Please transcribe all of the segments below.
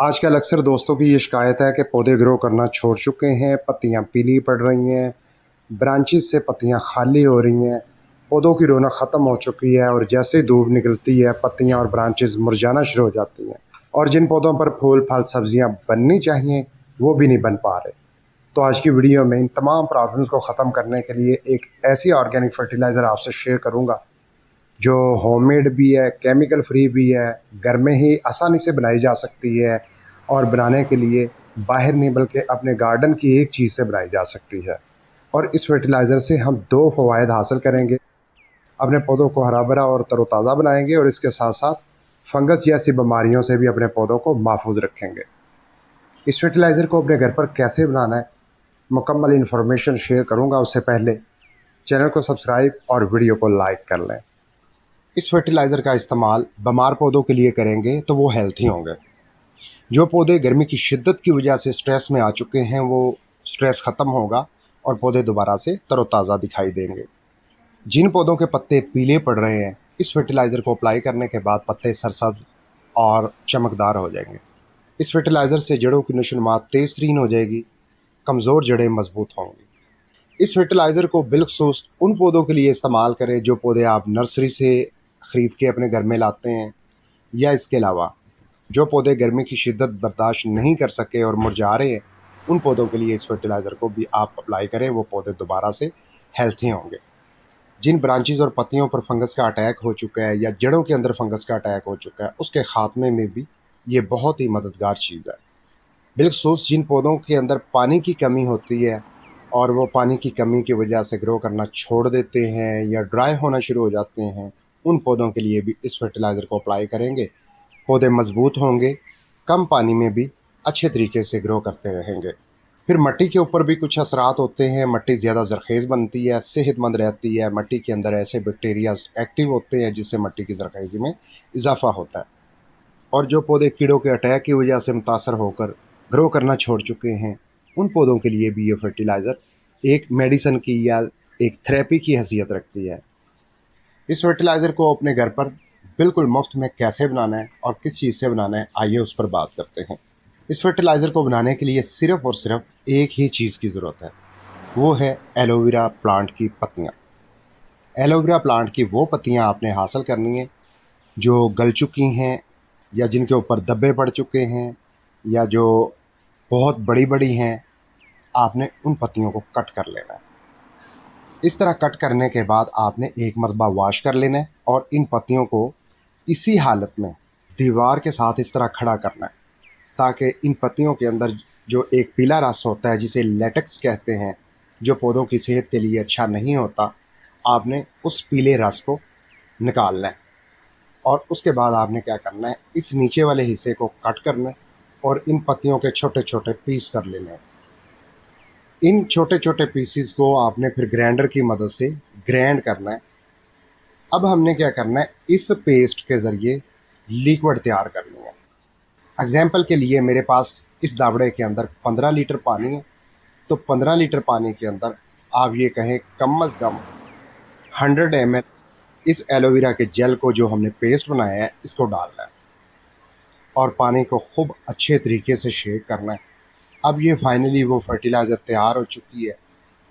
आजकल अक्सर दोस्तों की ये शिकायत है कि पौधे ग्रो करना छोड़ चुके हैं, पत्तियां पीली पड़ रही हैं, ब्रांचेस से पत्तियां खाली हो रही हैं, पौधों की रौनक ख़त्म हो चुकी है और जैसे ही धूप निकलती है पत्तियां और ब्रांचेस मुरझाना शुरू हो जाती हैं और जिन पौधों पर फूल फल सब्जियां बननी चाहिए वो भी नहीं बन पा रहे। तो आज की वीडियो में इन तमाम प्रॉब्लम्स को ख़त्म करने के लिए एक ऐसी ऑर्गेनिक फर्टिलाइज़र आपसे शेयर करूँगा जो होममेड भी है, केमिकल फ्री भी है, घर में ही आसानी से बनाई जा सकती है और बनाने के लिए बाहर नहीं बल्कि अपने गार्डन की एक चीज़ से बनाई जा सकती है। और इस फर्टिलाइज़र से हम 2 फ़वाइद हासिल करेंगे, अपने पौधों को हरा-भरा और तरोताज़ा बनाएँगे और इसके साथ-साथ फंगस जैसी बीमारियों से भी अपने पौधों को महफूज़ रखेंगे। इस फर्टिलाइज़र को अपने घर पर कैसे बनाना है, मुकम्मल इन्फॉर्मेशन शेयर करूँगा। उससे पहले चैनल को सब्सक्राइब और वीडियो को लाइक कर लें। इस फर्टिलाइज़र का इस्तेमाल बीमार पौधों के लिए करेंगे तो वो हेल्थी होंगे। जो पौधे गर्मी की शिद्दत की वजह से स्ट्रेस में आ चुके हैं वो स्ट्रेस ख़त्म होगा और पौधे दोबारा से तरोताज़ा दिखाई देंगे। जिन पौधों के पत्ते पीले पड़ रहे हैं, इस फर्टिलाइज़र को अप्लाई करने के बाद पत्ते सरसब्ज और चमकदार हो जाएंगे। इस फर्टिलाइज़र से जड़ों की नशोनुमा तेज़ तरीन हो जाएगी, कमज़ोर जड़ें मजबूत होंगी। इस फर्टिलाइज़र को बिलखसूस उन पौधों के लिए इस्तेमाल करें जो पौधे आप नर्सरी से ख़रीद के अपने घर में लाते हैं, या इसके अलावा जो पौधे गर्मी की शिद्दत बर्दाश्त नहीं कर सके और मुरझा रहे हैं, उन पौधों के लिए इस फर्टिलाइज़र को भी आप अप्लाई करें, वो पौधे दोबारा से हेल्थी होंगे। जिन ब्रांचेस और पत्तियों पर फंगस का अटैक हो चुका है या जड़ों के अंदर फंगस का अटैक हो चुका है, उसके ख़ात्मे में भी ये बहुत ही मददगार चीज़ है। बिलखसूस जिन पौधों के अंदर पानी की कमी होती है और वो पानी की कमी की वजह से ग्रो करना छोड़ देते हैं या ड्राई होना शुरू हो जाते हैं, उन पौधों के लिए भी इस फर्टिलाइज़र को अप्लाई करेंगे, पौधे मजबूत होंगे, कम पानी में भी अच्छे तरीके से ग्रो करते रहेंगे। फिर मिट्टी के ऊपर भी कुछ असरात होते हैं, मिट्टी ज़्यादा ज़रख़ेज़ बनती है, सेहतमंद रहती है, मिट्टी के अंदर ऐसे बैक्टीरियाज एक्टिव होते हैं जिससे मिट्टी की ज़रख़ेज़ी में इजाफ़ा होता है। और जो पौधे कीड़ों के अटैक की वजह से मुतासर होकर ग्रो करना छोड़ चुके हैं, उन पौधों के लिए भी ये फर्टिलाइज़र एक मेडिसिन की या एक थेरेपी की हैसियत रखती है। इस फर्टिलाइज़र को अपने घर पर बिल्कुल मुफ्त में कैसे बनाना है और किस चीज़ से बनाना है, आइए उस पर बात करते हैं। इस फर्टिलाइज़र को बनाने के लिए सिर्फ़ और सिर्फ एक ही चीज़ की ज़रूरत है, वो है एलोवेरा प्लांट की पत्तियाँ। एलोवेरा प्लांट की वो पत्तियाँ आपने हासिल करनी है जो गल चुकी हैं या जिनके ऊपर धब्बे पड़ चुके हैं या जो बहुत बड़ी-बड़ी हैं, आपने उन पत्तियों को कट कर लेना है। इस तरह कट करने के बाद आपने एक मरतबा वॉश कर लेना है और इन पत्तियों को इसी हालत में दीवार के साथ इस तरह खड़ा करना है, ताकि इन पत्तियों के अंदर जो एक पीला रस होता है जिसे लेटेक्स कहते हैं, जो पौधों की सेहत के लिए अच्छा नहीं होता, आपने उस पीले रस को निकालना है। और उसके बाद आपने क्या करना है, इस नीचे वाले हिस्से को कट करना है और इन पत्तियों के छोटे छोटे पीस कर लेने हैं। इन छोटे छोटे पीसीस को आपने फिर ग्राइंडर की मदद से ग्राइंड करना है। अब हमने क्या करना है, इस पेस्ट के ज़रिए लिक्विड तैयार करनी है। एग्जाम्पल के लिए मेरे पास इस दावड़े के अंदर 15 लीटर पानी है, तो 15 लीटर पानी के अंदर आप ये कहें कम अज़ कम 100 ml इस एलोवेरा के जेल को जो हमने पेस्ट बनाया है इसको डालना है और पानी को खूब अच्छे तरीके से शेक करना है। अब ये फाइनली वो फर्टिलाइज़र तैयार हो चुकी है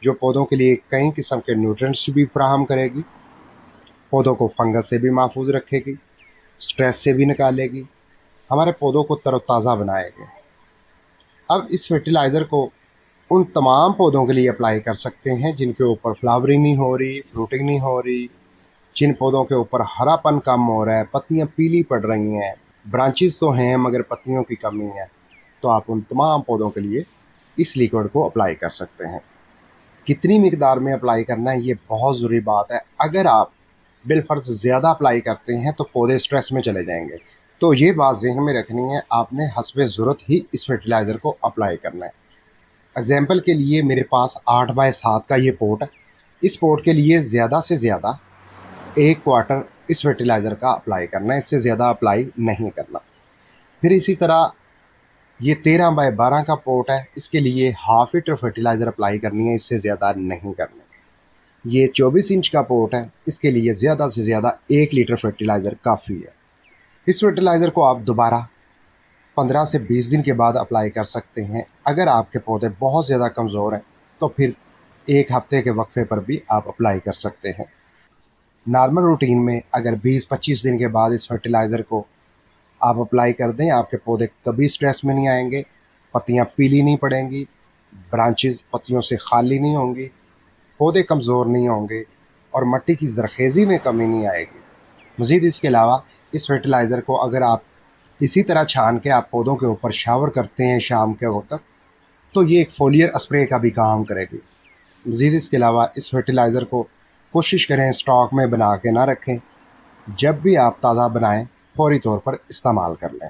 जो पौधों के लिए कई किस्म के न्यूट्रिएंट्स भी फराहम करेगी, पौधों को फंगस से भी महफूज रखेगी, स्ट्रेस से भी निकालेगी, हमारे पौधों को तरोताज़ा बनाएगी। अब इस फर्टिलाइज़र को उन तमाम पौधों के लिए अप्लाई कर सकते हैं जिनके ऊपर फ्लावरिंग नहीं हो रही, फ्रूटिंग नहीं हो रही, जिन पौधों के ऊपर हरापन कम हो रहा है, पत्तियां पीली पड़ रही हैं, ब्रांचेस तो हैं मगर पत्तियों की कमी है, तो आप उन तमाम पौधों के लिए इस लिक्विड को अप्लाई कर सकते हैं। कितनी मिकदार में अप्लाई करना है ये बहुत ज़रूरी बात है। अगर आप बिलफर्ज ज़्यादा अप्लाई करते हैं तो पौधे स्ट्रेस में चले जाएंगे, तो ये बात जहन में रखनी है, आपने हस्बे ज़रूरत ही इस फर्टिलाइज़र को अप्लाई करना है। एग्जाम्पल के लिए मेरे पास 8 बाय 7 का ये पोट है, इस पोट के लिए ज़्यादा से ज़्यादा 1 क्वार्टर इस फर्टिलाइज़र का अप्लाई करना है, इससे ज़्यादा अप्लाई नहीं करना। फिर इसी तरह ये 13 बाय 12 का पोट है, इसके लिए हाफ लीटर फर्टिलाइज़र अप्लाई करनी है, इससे ज़्यादा नहीं करना। ये 24 इंच का पोट है, इसके लिए ज़्यादा से ज़्यादा 1 लीटर फर्टिलाइज़र काफ़ी है। इस फर्टिलाइज़र को आप दोबारा 15 से 20 दिन के बाद अप्लाई कर सकते हैं। अगर आपके पौधे बहुत ज़्यादा कमज़ोर हैं तो फिर 1 हफ़्ते के वक्फे पर भी आप अप्लाई कर सकते हैं। नॉर्मल रूटीन में अगर 20-25 दिन के बाद इस फर्टिलाइज़र को आप अप्लाई कर दें, आपके पौधे कभी स्ट्रेस में नहीं आएंगे, पत्तियां पीली नहीं पड़ेंगी, ब्रांचेस पत्तियों से खाली नहीं होंगी, पौधे कमज़ोर नहीं होंगे और मिट्टी की ज़रख़ेज़ी में कमी नहीं आएगी। मज़ीद इसके अलावा इस फर्टिलाइज़र को अगर आप इसी तरह छान के आप पौधों के ऊपर शावर करते हैं शाम के वक्त, तो ये एक फोलियर स्प्रे का भी काम करेगी। मज़ीद इसके अलावा इस फर्टिलाइज़र को कोशिश करें स्टॉक में बना के ना रखें, जब भी आप ताज़ा बनाएं फ़ौरी तौर पर इस्तेमाल कर लें।